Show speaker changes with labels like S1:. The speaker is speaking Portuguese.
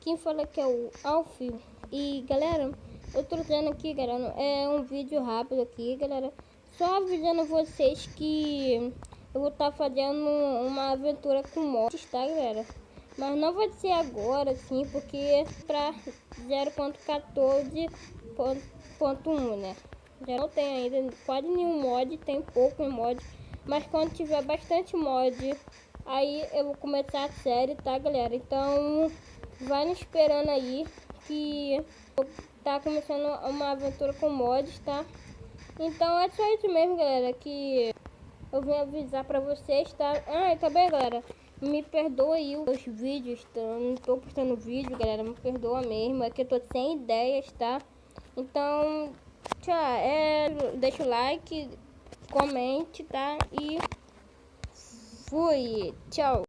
S1: quem fala que é o Alfio. E galera, eu tô trazendo aqui, galera, um vídeo rápido aqui, galera. Só avisando vocês que eu vou estar fazendo uma aventura com mods, tá, galera? Mas não vai ser agora, sim, porque é pra 0.14.1, né? Já não tem ainda quase nenhum mod, tem pouco em mod. Mas quando tiver bastante mod, aí eu vou começar a série, tá, galera? Então, vai me esperando aí, que tá começando uma aventura com mods, tá? Então é só isso mesmo, galera, que eu vim avisar pra vocês, tá? Ah, e também, galera, me perdoa aí os vídeos, tá? Eu não tô postando vídeo, galera, me perdoa mesmo, é que eu tô sem ideias, tá? Então, tchau, deixa o like, comente, tá? E fui, tchau.